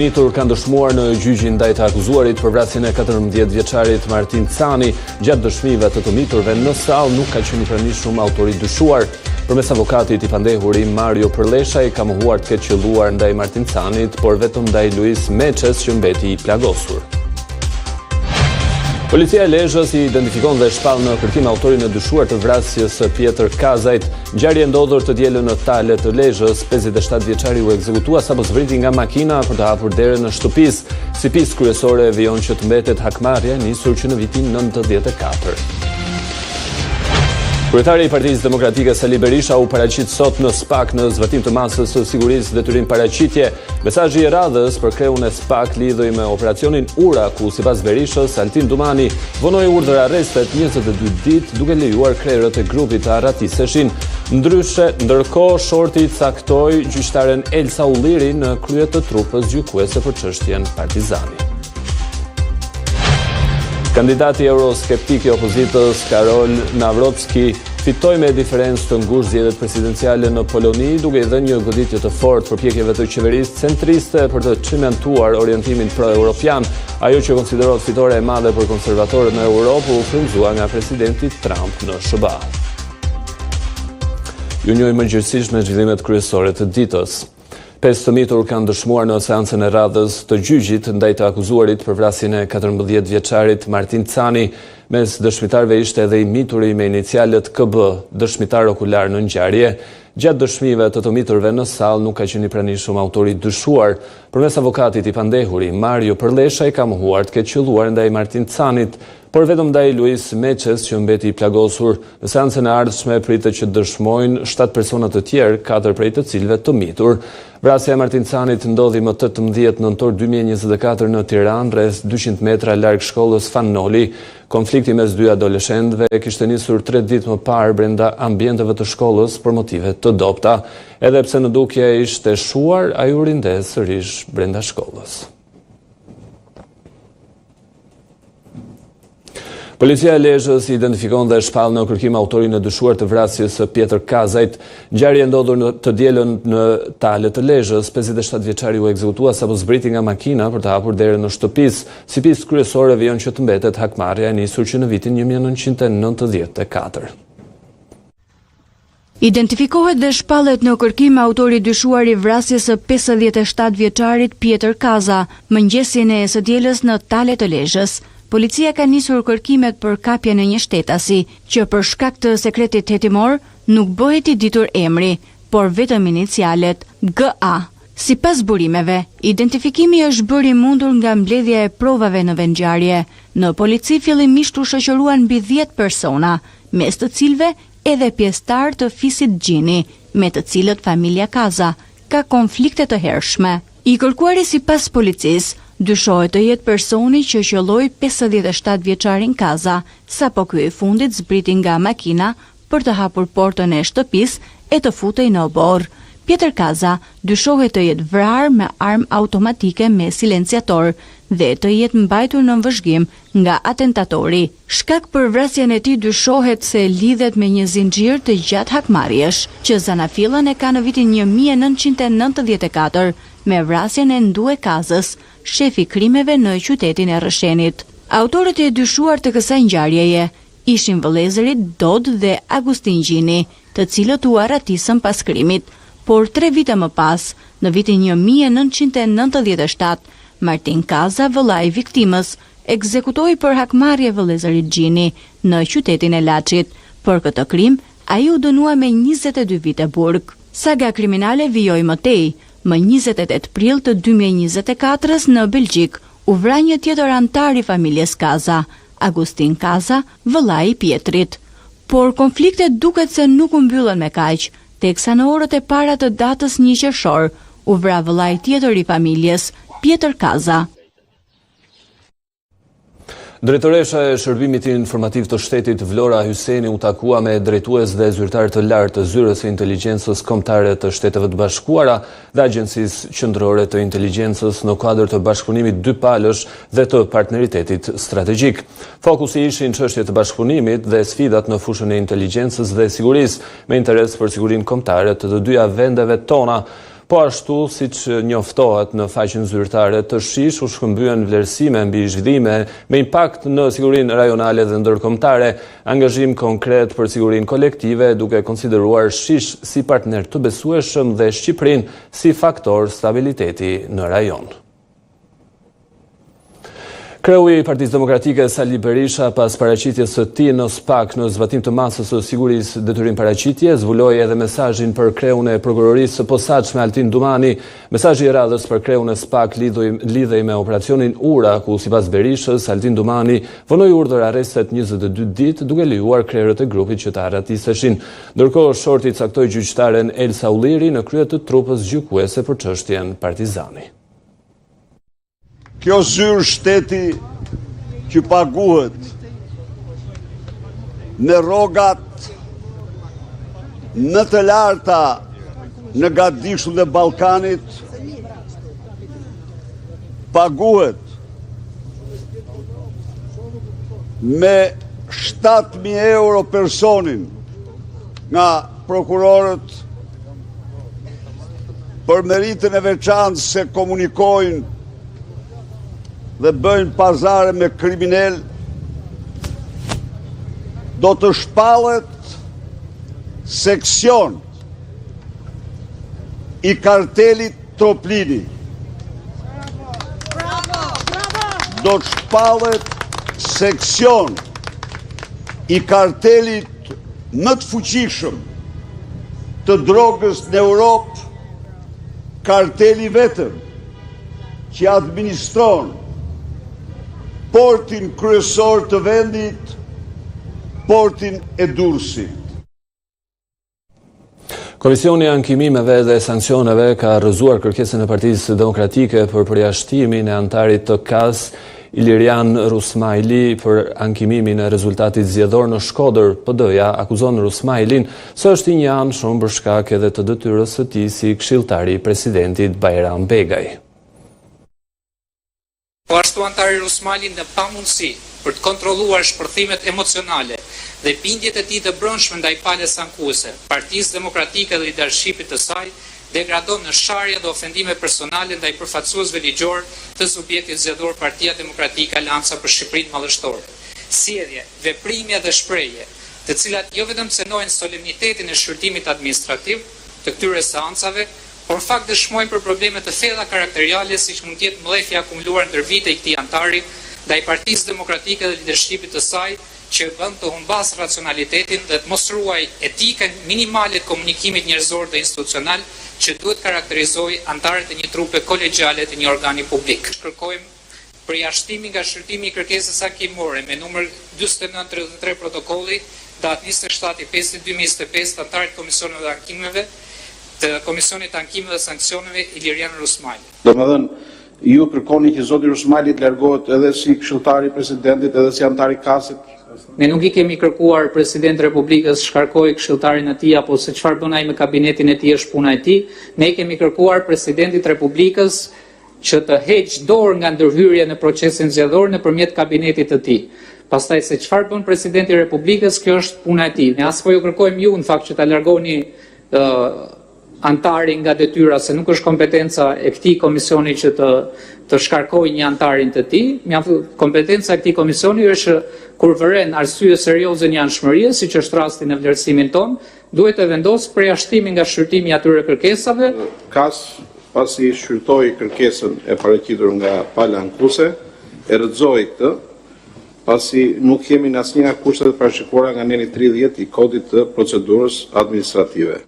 Mitur kanë dëshmuar në gjyqin ndaj të akuzuarit për vrasjen e 14 vjeçarit Martin Cani. Gjatë dëshmive të miturve në sallë nuk ka qenë i pranishëm autori dyshuar. Përmes avokatit i pandehuri Mario Përleshaj ka mohuar të ketë qelluar ndaj Martin Canit, por vetëm ndaj Luis Meçes që mbeti i plagosur. Policia e Lezhës i identifikon dhe shpall në kërkim autorin e dyshuar të vrasjes së Pjetër Kazajt. Ngjarje ndodhur të dielën në Tale të Lezhës, 57 vjeçari u ekzekutua sapo zbriti nga makina për të hapur derën në shtëpisë. Si pjesë kryesore e vijon që të mbetet hakmarrja nisur që në vitin 94. Kryetari i Partisë Demokratike Sali Berisha u paraqit sot në SPAK në zbatim të masës së sigurisë detyrim paraqitje. Mesazhi i radhës për kreun e SPAK lidhej me operacionin Ura, ku sipas Berishës Altin Dumani vonoi urdhër arrestet 22 ditë duke lejuar krerët e grupit të arratiseshin. Ndërkohë Shorti caktoi gjyqtaren Elsa Ulliri në krye të trupës gjykuese për çështjen Partizani. Kandidati euroskeptik i opozitës Karol Nawrocki fitoi me diferencë të ngushtë zgjedhjet presidenciale në Poloni, duke i dhënë një goditje të fortë përpjekjeve të qeverisë centriste për të çmentuar orientimin pro-europian. Ajo që konsiderohet fitore e madhe për konservatorët në Europë u frymzuar nga presidenti Trump në SBA. Ju njohim më gjithësisht me zhvillimet kryesore të ditës. 5 të mitur kanë dëshmuar në seancën e radhës të gjyqit ndaj të akuzuarit për vrasjen e 14 vjeçarit Martin Cani. Mes dëshmitarëve ishte edhe i mituri me inicialet KB, dëshmitar okular në ngjarje. Gjatë dëshmive të miturve në sallë nuk ka qenë i pranishëm autori dyshuar. Përmes avokatit i pandehuri Mario Përleshaj ka mohuar të ketë qelluar ndaj Martin Canit, por vetëm ndaj Luis Meçes që mbeti i plagosur. Në seancën e ardhshme pritet që dëshmojnë 7 persona të tjerë, 4 prej të cilëve të mitur. Vrasja e Martin Canit ndodhi më 18 nëntor 2024 në Tiranë, rreth 200 metra larg shkollës Fannoli. Konflikti mes dy adoleshentëve kishte nisur 3 ditë më parë brenda ambienteve të shkollës për motive të dobta. Edhe pse në dukje ishte shuar, ai u rinde sërish brenda shkollës. Policia e Lezhës i identifikon dhe shpall në kërkim autorin e dyshuar të vrasjes së Pjetër Kazajt. Ngjarje ndodhur të dielën në Tale të Lezhës, 57 vjeçari u ekzekutua sapo zbriti nga makina për të hapur derën në shtëpisë. Si pjesë kryesore vijon që të mbetet hakmarrja e nisur që në vitin 1994. Identifikohet dhe shpallet në kërkim autori dyshuar i vrasjes së 57 vjeçarit Pjetër Kaza, mëngjesin e së dielës në Tale të Lezhës. Policia ka nisur kërkimet për kapjen e një shtetasi, që për shkak të sekretit hetimor nuk bëhet i ditur emri, por vetëm inicialet GA. Sipas burimeve, identifikimi është bërë i mundur nga mbledhja e provave në vendngjarje. Në polici fillimisht u shoqëruan mbi 10 persona, mes të cilëve edhe pjesëtar të fisit Gjini, me të cilët familja Kaza ka konflikte të hershme. I kërkuari sipas policisë dyshohet të jetë personi që qelloi 57 vjeçarin Kaza, sapo ky i fundit zbriti nga makina për të hapur portën e shtëpisë e të futej në oborr. Pjetër Kaza dyshohet të jetë vrarë me armë automatike me silenciator dhe të jetë mbajtur në vëzhgim nga atentatori. Shkak për vrasjen e tij dyshohet se lidhet me një zinxhir të gjatë hakmarrjesh, që zanafillën e ka në vitin 1994 me vrasjen e Ndue Kazës, shefi krimeve në qytetin e Rrëshenit. Autorët e dyshuar të kësaj ngjarjeje ishin vëllezërit Dod dhe Agustin Gjini, të cilët u arratisën pas krimit, por 3 vite më pas, në vitin 1997, Martin Kaza, vëllai i viktimës, ekzekutoi për hakmarrje vëllezërit Gjini në qytetin e Laçit. Për këtë krim, ai u dënua me 22 vite burg. Saga kriminale vijoi më tej. Më 28 prill të 2024 në Belgjik u vra një tjetër antar i familjes Kaza, Agustin Kaza, vëllai i Pjetrit. Por konfliktet duket se nuk u mbyllën me kaq, teksa në orët e para të datës 1 qershor u vra vëllai tjetër i familjes, Pjetër Kaza. Drejtoresha e Shërbimit Informativ të Shtetit Vlora Hyseni u takua me drejtues dhe zyrtar të lartë të Zyrës së Inteligjencës Kombëtare të Shteteve të Bashkuara dhe Agjencisë Qendrore të Inteligjencës në kuadër të bashkëpunimit dy palësh dhe të partneritetit strategjik. Fokusi ishin çështjet të bashkëpunimit dhe sfidat në fushën e inteligjencës dhe sigurisë, me interes për sigurinë kombëtare të dyja vendeve tona. Po ashtu, siç njoftohet në faqen zyrtare të SHISH, u shkëmbyen vlerësime mbi zhvillime me impakt në sigurinë rajonale dhe ndërkombëtare, angazhim konkret për sigurinë kolektive, duke konsideruar SHISH si partner të besueshëm dhe Shqipërinë si faktor stabiliteti në rajon. Kreu i Partisë Demokratike Sali Berisha, pas paraqitjes së tij në SPAK në zbatim të masës së sigurisë detyrim paraqitje, zbuloi edhe mesazhin për kreun e prokurorisë së posaçme Altin Dumani. Mesazhi i radhës për kreun e SPAK lidhej me operacionin Ura, ku sipas Berishës, Altin Dumani vonoi urdhër arrestet 22 ditë duke lejuar krerët e grupit që të arratisteshin. Ndërkohë, shorti caktoi gjyqtaren Elsa Ulliri në krye të trupës gjykuese për çështjen Partizani. Kjo zyrë shteti që paguhet në rrogat në të larta në Gadishull dhe Ballkanit, paguhet me 7.000 euro personin nga prokurorët për meritën e veçantë se komunikojnë dhe bëjnë pazare me kriminal, do të shpallet seksion i kartelit Troplini. Do të shpallet seksion i kartelit më të fuqishëm të drogës në Europë, karteli vetëm që administron portin kryesor të vendit, portin e Durrësit. Komisioni i Ankimimeve dhe Sanksioneve ka rrëzuar kërkesën e Partisë Demokratike për përjashtimin e antarit të KAS Ilirian Rusmajli për ankimimin e rezultatit zgjedhor në Shkodër. PD-ja akuzon Rusmajlin se është i njanshëm për shkak edhe të detyrës së tij si këshilltari i presidentit Bajram Begaj. Po ashtu antari Rusmajli në pamundësi për të kontrolluar shpërthimet emocionale dhe bindjet e tij të brendshme ndaj palës ankuese, Partisë Demokratike dhe lidershipit të saj, degradon në sharje dhe ofendime personale ndaj përfaqësuesve ligjor të subjektit zgjedhor Partia Demokratike Alanca për Shqipërinë Mallështore. Sjellje, veprime dhe shprehje, të cilat jo vetëm cenojnë solemnitetin e shqyrtimit administrativ të këtyre seancave, por fakt dëshmojnë për probleme të thella karakteriale siç mund të jetë mledhja akumuluar ndër vite i këtij antari ndaj Partisë Demokratike dhe lidershipit të saj, që bën të humbas racionalitetin dhe të mos ruaj etikën minimale të komunikimit njerëzor dhe institucional që duhet karakterizoj antarët e një trupe kolegjiale të një organi publik. Kërkojmë përjashtimi nga shqyrtimi i kërkesës ankimore me numër 4933 protokolli datë 27/5/2025 të antarit Komisionit të Ankimeve të Komisionit të Ankimeve dhe Sanksioneve Ilirian Rusmajli. Domethënë, ju kërkoni që zoti Rusmajli të largohet edhe si këshilltari i presidentit, edhe si antar i KAS-it? Ne nuk i kemi kërkuar Presidenti Republikës shkarkoj këshilltarin e tij apo se çfarë bën ai me kabinetin e tij është puna e tij. Ne kemi kërkuar Presidentit Republikës që të heqë dorë nga ndërhyrja në procesin zgjedhor nëpërmjet kabinetit të tij. Pastaj se çfarë bën Presidenti i Republikës, kjo është puna e tij. Ne as po ju kërkojmë ju në fakt që ta largoni antarin nga detyra, se nuk është kompetenca e këtij komisioni që të shkarkojë një antarin të tij. Kompetenca e këtij komisioni është kur vëren arsye serioze një anshmërie, siç është rasti në vlerësimin ton, duhet të vendosë përjashtimin nga shqyrtimi i atyre kërkesave. KAS, pasi shqyrtoi kërkesën e paraqitur nga pala ankuese, e rrëzoi këtë, pasi nuk kemi në asnjë nga kushtet e parashikuara nga neni 30 i kodit të procedurës administrative.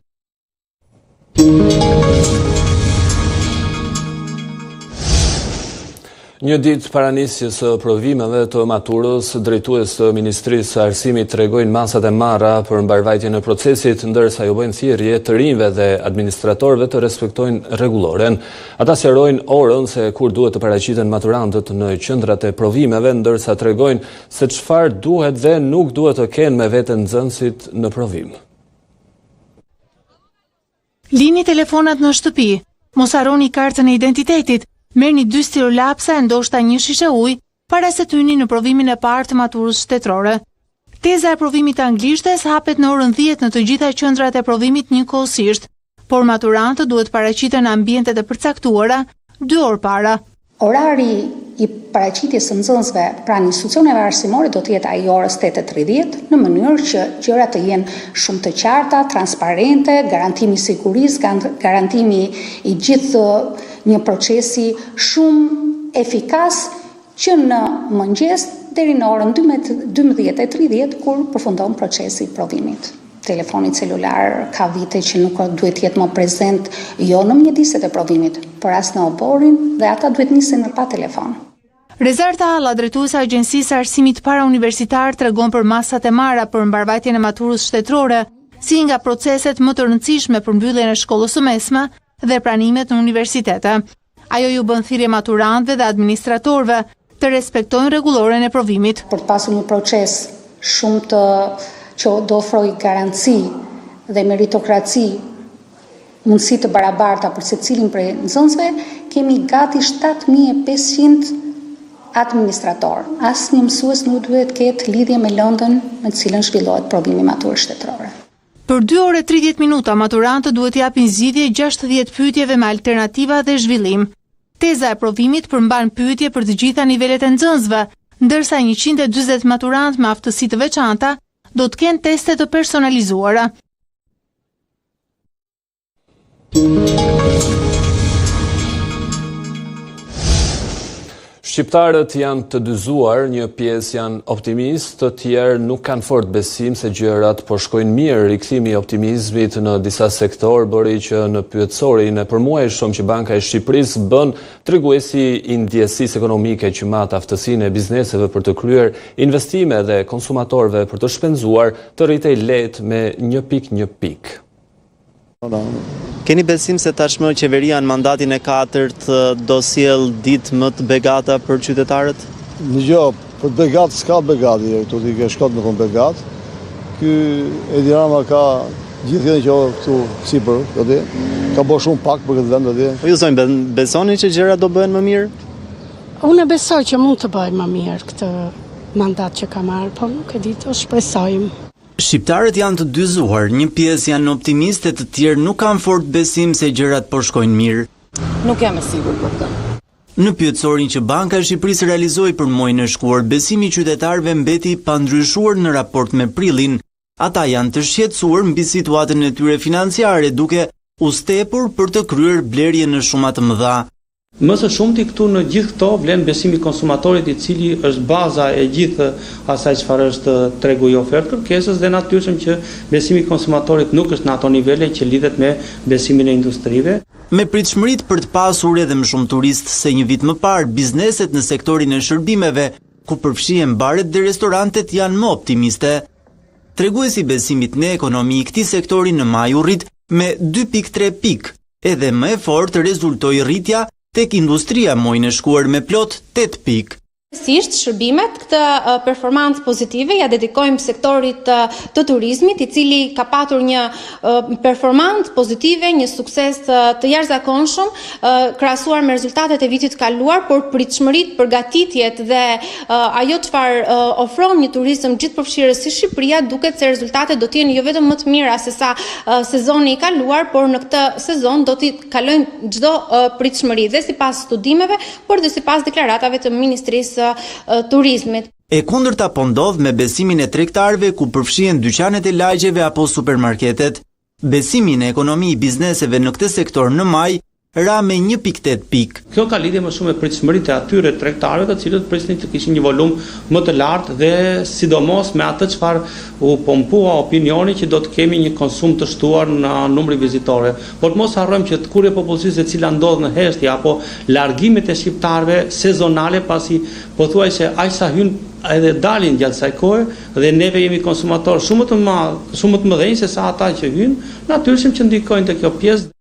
Një ditë para nisjes së provimeve të maturës, drejtues të Ministrisë së Arsimit tregojnë masat e marra për mbarvajtjen e procesit, ndërsa ju bëjnë thirrje të rinjve dhe administratorëve të respektojnë rregulloren. Ata sqarojnë orën se kur duhet të paraqiten maturantët në qendrat e provimeve, ndërsa tregojnë se çfarë duhet dhe nuk duhet të kenë me veten nxënësit në provim. Lini telefonat në shtëpi, mos harroni kartën e identitetit, merrni 2 stilolapsa e ndoshta një shishe ujë para se të hyni në provimin e parë të maturës shtetërore. Teza e provimit të anglishtes hapet në orën 10 në të gjitha qendrat e provimit njëkohësisht. por maturantët duhet paraqiten në ambientet e përcaktuara 2 orë para. Orari i paraqitjes së nxënësve pranë institucioneve arsimore do të jetë ai orës 8:30 në mënyrë që gjërat të jenë shumë të qarta, transparente, garantimi i sigurisë, garantimi i gjithë një procesi shumë efikas që në mëngjes deri në orën 12:30 kur përfundon procesi i provimit. Telefoni celular ka vite që nuk duhet jetë më prezent jo në mjediset e provimit, por as në oborin dhe ata duhet nisin pa telefon. Rezarta Alla, drejtuese e Agjencisë Arsimit Parauniversitar, tregon për masat e marra për mbarvajtjen e maturës shtetërore, si nga proceset më të rëndësishme për mbylljen e shkollës së mesme dhe pranimet në universitete. Ajo ju bën thirrje maturantëve dhe administratorëve të respektojnë rregulloren e provimit. Për të pasur një proces shumë të që do ofroj garanci dhe meritokraci, mundësi të barabarta për secilin prej nxënësve, kemi gati 7500 administrator. Asnjë mësues nuk duhet ketë lidhje me lëndën me të cilën zhvillohet provimi maturës shtetërore. Për 2 orë e 30 minuta maturantët duhet japin zgjidhje 60 pyetjeve me alternativa dhe zhvillim. Teza e provimit përmban pyetje për të gjitha nivelet e nxënësve, ndërsa 140 maturantë me aftësi të veçanta do të kenë teste të personalizuara. Shqiptarët janë të dyzuar, një pjesë janë optimist, të tjerë nuk kanë fort besim se gjërat po shkojnë mirë. Rikthimi i optimizmit në disa sektor bëri që në pyetësorin e përmuajshëm që Banka e Shqipërisë bën, treguesi i ndjesisë ekonomike që mat aftësinë e bizneseve për të kryer investime dhe konsumatorëve për të shpenzuar të rritej lehtë me 1.1. Keni besim se tashmë qeveria në mandatin e 4 do sjell ditë më të begata për qytetarët? Për begat s'ka begat, këtu t'i ke shkot në kon begat. Ky Edi Rama ka gjithë që këtu sipër, ka bërë shumë pak për këtë vend, Po ju zonjë, besoni që gjërat do bëhen më mirë? Unë besoj që mund të bëjë më mirë këtë mandat që ka marrë, po nuk e di, të shpresojmë. Shqiptarët janë të dyzuar, një pjesë janë optimiste, të tjerë nuk kanë fort besim se gjërat po shkojnë mirë. Nuk jam e sigurt për këtë. Në pyetësorin që Banka e Shqipërisë realizoi për muajin e shkuar, besimi i qytetarëve mbeti pa ndryshuar në raport me prillin. Ata janë të shqetësuar mbi situatën e tyre financiare, duke u stepur për të kryer blerje në shuma të mëdha. Më së shumti këtu në gjithë këto vlen besimi i konsumatorit, i cili është baza e gjithë asaj çfarë është tregu i ofertë kërkesës, dhe natyrshëm që besimi i konsumatorit nuk është në ato nivele që lidhet me besimin e industrive. Me pritshmëritë për të pasur edhe më shumë turistë se një vit më parë, bizneset në sektorin e shërbimeve, ku përfshihen baret dhe restorantet, janë më optimiste. Treguesi besimit në ekonomi i këtij sektori në maj u rrit me 2.3 pikë, edhe më e fortë rezultoi rritja tek industria muajin e shkuar me plot 8 pikë. Shërbimet këtë performancë pozitive ja dedikojmë sektorit të turizmit, i cili ka patur një performancë pozitive, një sukses të jashtëzakonshëm, krahasuar me rezultatet e vitit kaluar, por pritshmëritë, përgatitjet dhe ajo çfarë ofron një turizëm gjithëpërfshirës si Shqipëria, duket se rezultatet do të jenë jo vetëm më të mira se sa sezoni i kaluar, por në këtë sezon do të kalojnë çdo pritshmëri dhe sipas studimeve, por dhe sipas deklaratave të Ministrisë turizmit. E kundërta po ndodh me besimin e tregtarëve, ku përfshihen dyqanet e lagjeve apo supermarketet. Besimi në ekonomi i bizneseve në këtë sektor në maj ra me 1.8 pikë. Kjo ka lidhje më shumë me pritshmëritë e atyre tregtarëve, të cilët prisnin të kishin një volum më të lartë dhe sidomos me atë çfarë u pompua opinioni që do të kemi një konsum të shtuar në numri vizitore. Por mos harrojmë që kurrja e popullsisë e cila ndodh në heshtje apo largimet e shqiptarëve sezonale, pasi pothuajse aq sa hyn edhe dalin gjatë kësaj kohe, dhe neve jemi konsumatorë shumë të mëdhenj se sa ata që hyn, natyrisht që ndikojnë te kjo pjesë.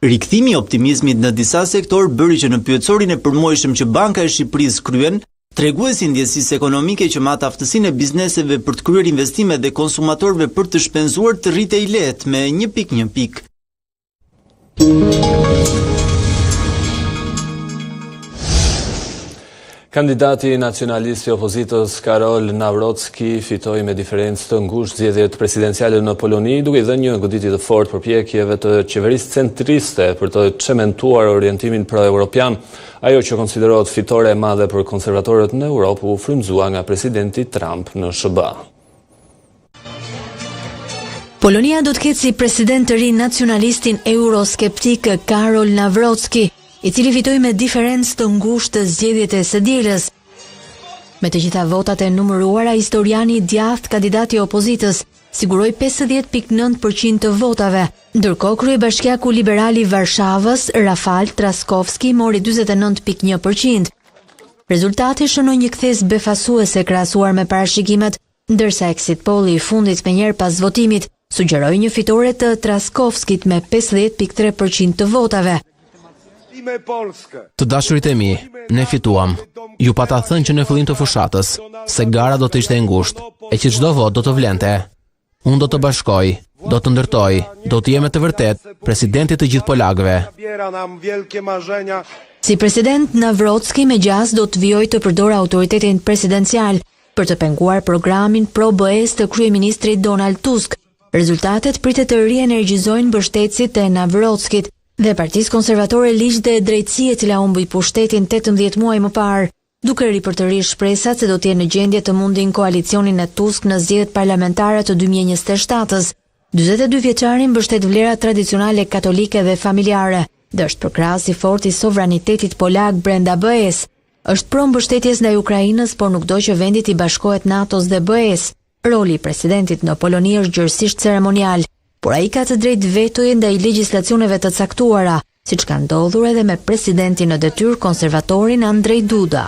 Rikthimi i optimizmit në disa sektor bëri që në pyetësorin e përmuajshëm që Banka e Shqipërisë kryen, treguesi ndjesisë ekonomike që mat aftësinë e bizneseve për të kryer investime dhe konsumatorëve për të shpenzuar të rritej lehtë me 1.1 pikë. Kandidati nacionalist i opozitës Karol Nawrocki fitoi me diferencë të ngushtë zgjedhjet presidenciale në Poloni, duke i dhënë një goditje të fortë përpjekjeve të qeverisë centriste për të çementuar orientimin pro-evropian. Ajo që konsiderohet fitore e madhe për konservatorët në Europë u frymëzua nga presidenti Trump në SBA. Polonia do të ketë si president të ri nacionalistin euroskeptik Karol Nawrocki, i cili fitoi me diferencë të ngushtë të zgjedhjet e së dielës. Me të gjitha votat e numëruara, historiani i djathtë kandidati i opozitës siguroi 50.9% të votave, ndërkohë kryebashkiaku liberal i Varshavës, Rafal Trzaskowski, mori 49.1%. Rezultati shënoi një kthes befasuese krahasuar me parashikimet, ndërsa exit polli i fundit me njëherë pas votimit sugjeroi një fitore të Trzaskowskit me 50.3% të votave. Të dashurit e mi, ne fituam. Ju pata thënë që në fillim të fushatës, se gara do të ishte e ngushtë, e që çdo vot do të vlente. Unë do të bashkoj, do të ndërtoj, do të jeme të vërtet presidenti të gjithë polakëve. Si president, Nawrocki me gjas do të vijojë të përdorë autoritetin presidencial për të penguar programin pro-BE-s të kryeministrit Donald Tusk. Rezultatet pritet të rienergjizojnë mbështetësit e Nawrockit dhe Partisë Konservatore Ligj dhe Drejtësi, e cila humbui pushtetin 18 muaj më parë, duke ripërtërisht shpresat se do të jenë në gjendje të mundin koalicionin e Tusk në zgjedhjet parlamentare të 2027-s. 42 vjeçari mbështet vlerat tradicionale katolike dhe familjare, dhe është përkrahas i fortë i sovranitetit polak brenda BE-s. Është pro mbështetjes ndaj Ukrainës, por nuk do që vendi të bashkohet NATO-s dhe BE-s. Roli i presidentit në Poloni është gjërësisht ceremonial, por ai ka të drejtë vetoje ndaj legjislacioneve të caktuara, siç ka ndodhur edhe me presidentin në detyrë konservatorin Andrzej Duda.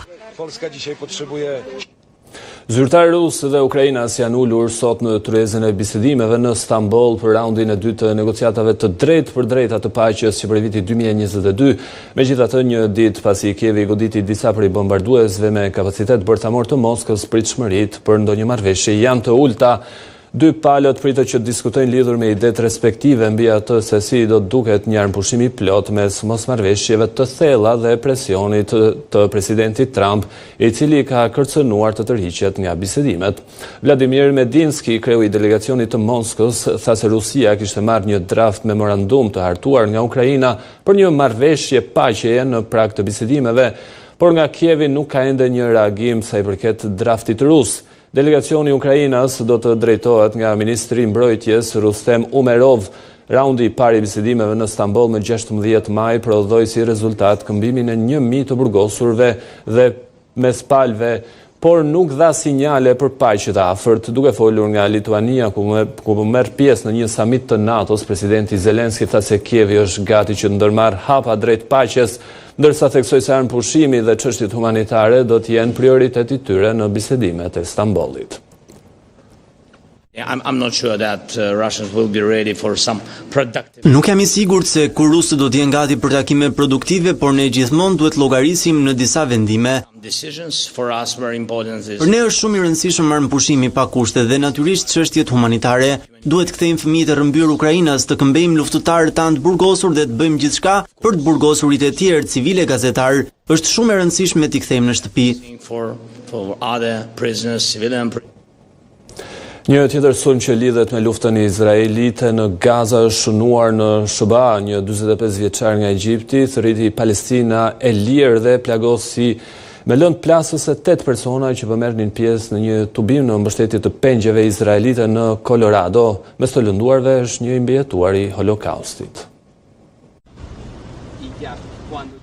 Zyrtarë rusë dhe ukrainas janë ulur sot në tryezën e bisedimeve në Stamboll për raundin e dytë të negociatave të drejtë për drejta të paqes që për vitin 2022, megjithatë një ditë pasi Kievi goditi disa prej bombarduesve me kapacitet bërthamor të Moskës, pritshmëritë për ndonjë marrëveshje janë të ulta. Dy palët pritet që diskutojnë lidhur me idetë respektive mbi atë se si do të duket një armëpushim i plot mes mosmarrëveshjeve të thella dhe presionit të presidentit Trump, i cili ka kërcënuar të tërhiqet nga bisedimet. Vladimir Medinski, kreu i delegacionit të Moskës, tha se Rusia kishte marrë një draft memorandum të hartuar nga Ukraina për një marrëveshje paqeje në prag të bisedimeve, por nga Kievi nuk ka ende një reagim sa i përket draftit rus. Delegacioni i Ukrainës do të drejtohet nga ministri i mbrojtjes Rustem Umerov. Raundi i parë i bisedimeve në Stamboll më 16 maj prodhoi si rezultat këmbimin e 1000 të burgosurve dhe mes palëve, por nuk dha sinjale për paqe të afërt. Duke folur nga Lituania, ku merr pjesë në një samit të NATO-s, presidenti Zelenski tha se Kievi është gati që të ndërmarrë hapa drejt paqes, ndërsa theksoi se armëpushimi dhe çështjet humanitare do të jenë prioriteti tyre në bisedimet e Stambollit. I'm not sure that Russians will be ready for some productive. Nuk jam i sigurt se kur rusët do të jenë gati për takime produktive, por ne gjithmonë duhet llogarisim në disa vendime. Decisions for us very important is. Për ne është shumë i rëndësishëm armëpushimi pa kushte dhe natyrisht çështjet humanitare. Duhet kthejmë fëmijët e rrëmbyer Ukrainës, të këmbejmë luftëtarët tanë të burgosur dhe të bëjmë gjithçka për të burgosurit e tjerë, civile, gazetar. Është shumë e rëndësishme t'i kthejmë në shtëpi. For other prisoners, civilian. Një tjetër sulm që lidhet me luftën izraelite në Gaza është shënuar në SBA, një 45 vjeçar nga Egjipti, thërriti Palestina e lirë dhe plagosi me lëndë plasës e 8 persona që merrnin pjesë në një tubim në mbështetje të pengjeve izraelite në Colorado. Mes të lënduarve është një imbijetuar i Holokaustit.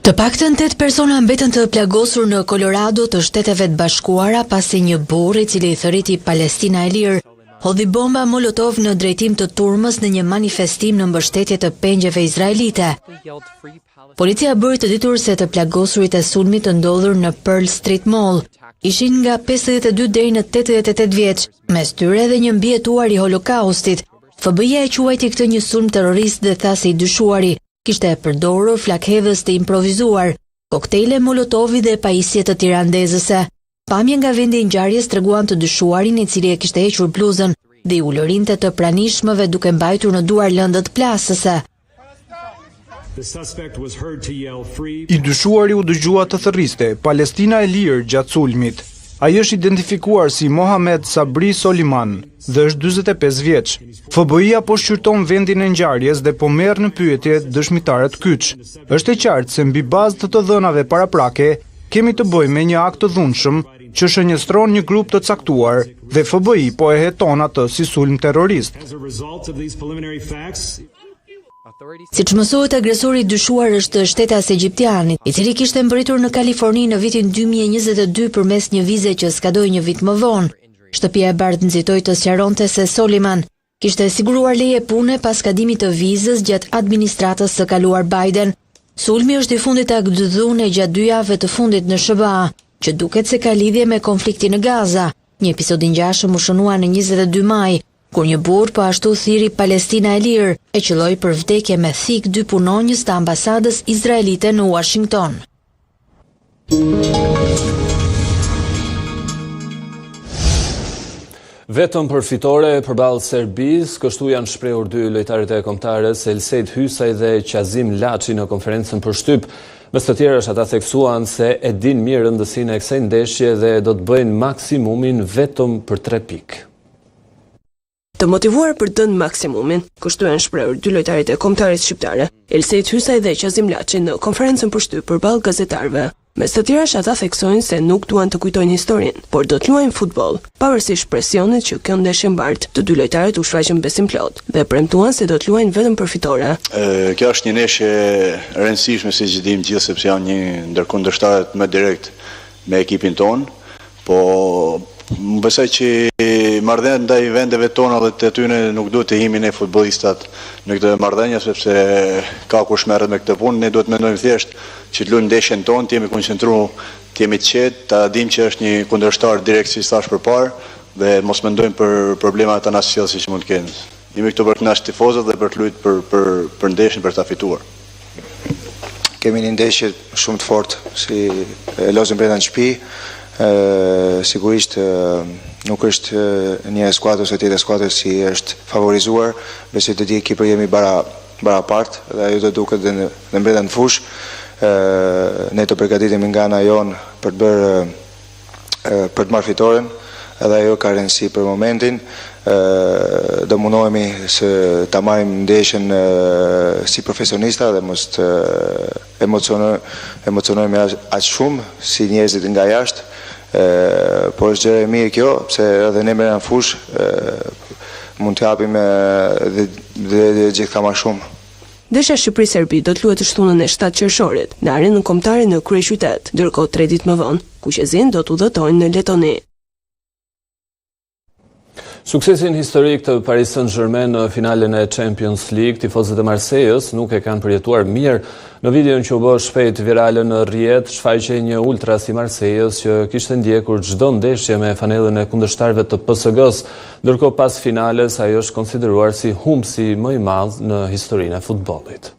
Të paktën 8 persona mbetën të plagosur në Colorado të Shteteve të Bashkuara pasi një burr i cili thërriti Palestina e lirë hodhi bomba Molotov në drejtim të turmës në një manifestim në mbështetje të pengjeve izraelite. Policia bëri të ditur se të plagosurit e sulmit të ndodhur në Pearl Street Mall ishin nga 52 deri në 88 vjeç, mes tyre edhe një mbijetuar i Holokaustit. FBI e quajti këtë një sulm terrorist dhe tha se i dyshuari kishte përdorur flakhedhës të improvisuar, koktejle Molotovi dhe pajisje të tirandezëse. Pamje nga vendi i ngjarjes treguan të dyshuarin i cili e kishte hequr bluzën dhe i ulërinte të pranishmëve duke mbajtur në duar lëndët plasëse. I dyshuari u dëgjua të thërriste Palestina e lirë gjatë sulmit. Ai është identifikuar si Mohamed Sabri Soliman dhe është 45 vjeç. FBI-a po shqyrton vendin e ngjarjes dhe po merr në pyetje dëshmitarët kyç. Është e qartë se mbi bazë të dhënave paraprake kemi të bëjmë me një akt të dhunshëm që shënjestron një grup të caktuar dhe FBI po e heton atë si sulm terrorist. Siç mësohet, agresori i dyshuar është shtetas egjiptian, i cili kishte mbërritur në Kaliforni në vitin 2022 përmes një vize që skadoi një vit më vonë. Shtëpia e bardhë nxitoi të sqaronte se Soliman kishte siguruar leje pune pas kadimit të vizës gjatë administratës së kaluar Biden. Sulmi është i fundit akt dhune gjatë 2 javëve të fundit në SBA, që duket se ka lidhje me konfliktin në Gaza. Një episod i ngjashëm u shënua në 22 maj, kur një burr po ashtu thiri Palestina e lirë e qelloi për vdekje me thik 2 punonjës të ambasadës izraelite në Washington. Vetëm për fitore përballë Serbisë, kështu janë shprehur 2 lojtarët e kombëtarës Elsejt Hysaj dhe Qazim Laçi në konferencën për shtyp. Mes të tjerësh ata theksuan se e din mirë rëndësinë e kësaj ndeshje dhe do të bëjnë maksimumin vetëm për 3 pikë. Të motivuar për të dhënë maksimumin, kështu janë shprehur 2 lojtarët e kombëtarisë shqiptare, Elsejt Hysaj dhe Qazim Laçi në konferencën për shtyp përballë gazetarëve. Mes të tjerash ata theksojnë se nuk duan të kujtojnë historinë, por do të luajnë futboll, pavarësisht presionit që kjo ndeshje mbart. Të 2 lojtarët u shfaqën besim plot dhe premtuan se do të luajnë vetëm për fitore. Kjo është një ndeshje e rëndësishme, siç e dimë gjithë, sepse janë një ndër kundërshtarët më direkt me ekipin ton, po më besoj që marrëdhëniet ndaj vendeve tona dhe të tyre nuk duhet të himi ne futbollistat në këtë marrëdhënie, sepse ka kush merret me këtë punë. Ne duhet mendojmë thjesht që të luajmë ndeshjen tonë, të jemi koncentruar, të jemi të qetë, ta dimë që është një kundërshtar direkt si thash përpara dhe mos mendojmë për problemat të nacionit siç mund të kenë. Jemi këtu për të kënaqur tifozët dhe për të luajtur për ndeshjen për ta fituar. Kemi një ndeshje shumë të fortë, si e lozëm brenda në shtëpi. Sigurisht nuk është një skuadër ose tjetër skuadër si është favorizuar, besoj të di ekipër jemi barapart dhe ajo do duket dhe në brenda në fushë. Ne të përgatitemi nga ana jon për të marrë fitoren, edhe ajo ka rëndësi për momentin. Do mundohemi se ta marrim ndeshjen si profesionista dhe mos të emocionojmë aq shumë si njerëzit nga jashtë. Por është gjë e mirë kjo, pse edhe ne në fushë mund të japim dhe gjithka më shumë. Ndeshja Shqipëri-Serbi do të luhet shtunën e 7 qershorit në arenën kombëtare në kryeqytet, ndërkohë 3 ditë më vonë kuqezin do të udhëtojnë në Letoni. Suksesin historik të Paris Saint-Germain në finalen e Champions League, tifozët e Marseillës nuk e kanë përjetuar mirë. Në videon që u bë shpejt virale në rrjet, shfaqej një ultras i Marseillës që kishte ndjekur çdo ndeshje me fanellën e kundërshtarëve të PSG-s, ndërkohë pas finales ai është konsideruar si humbsi më i madh në historinë e futbollit.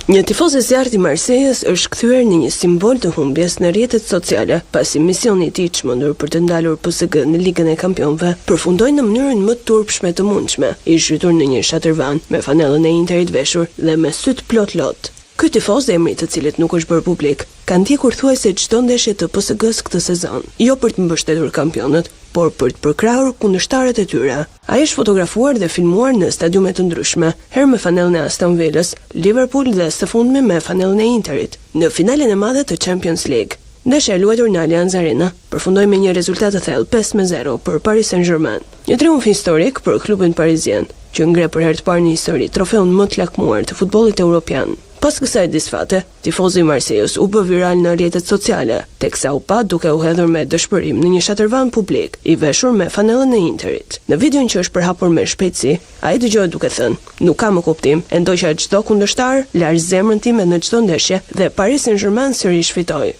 Një tifoz i zjarrit i Marseillës është kthyer në një simbol të humbjes në rrjetet sociale, pasi misioni i tij çmendur për të ndalur PSG në Ligën e Kampionëve përfundoi në mënyrën më turpshme të mundshme, i zhytur në një shatërvan me fanellën e Interit veshur dhe me syt plot lot. Ky tifoz, emri i të cilit nuk është bërë publik, ka ndjekur thuajse çdo ndeshje të PSG-s këtë sezon, jo për të mbështetur kampionët, por për të përkrahur kundërshtarët e tyre. Ai është fotografuar dhe filmuar në stadiume të ndryshme, herë me fanellën e Aston Villës, Liverpool dhe së fundmi me fanellën e Interit, në finalen e madhe të Champions League. Ndeshja e luajtur në Allianz Arena përfundoi me një rezultat të thellë 5-0 për Paris Saint-Germain. Një triumf historik për klubin parizien, që ngre për herë të parë në histori trofeun më të lakmuar të futbollit evropian. Pas kësaj disfate, tifozi i Marseillës u bë viral në rrjetet sociale, teksa u pa duke u hedhur me dëshpërim në një shatërvan publik, i veshur me fanellën e Interit. Në videon që është përhapur me shpejtësi, ai dëgohet duke thënë: "Nuk ka më kuptim, e ndoqja çdo kundërshtar, larg zemrën time në çdo ndeshje dhe Paris Saint-Germain sërish fitoi."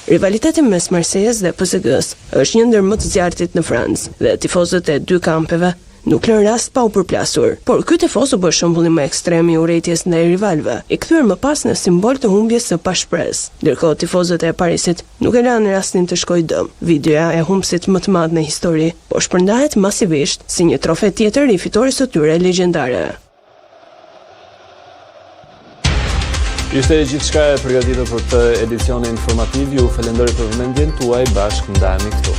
Rivaliteti mes Marseillës dhe PSG-s është një ndër më të zjarrtit në Francë dhe tifozët e 2 kampeve nuk lën rast pa u përplasur. Por ky tifos u bë shembulli më ekstrem i urrëties ndaj rivalëve, i kthyer më pas në simbol të humbjes së pashpresë. Ndërkohë tifozët e Parisit nuk e lanë rastin të shkojë dëm. Videoja e humbësit më të madh në histori, po shpërndahet masivisht si një trofe tjetër i fitores së tyre legjendare. Ishte gjithçka e përgatitur për këtë edicion informativ. Ju falenderoj për vëmendjen tuaj. Bashkë ndahemi këtu.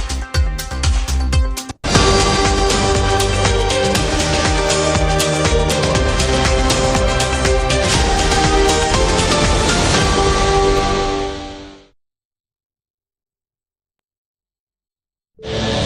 Yeah.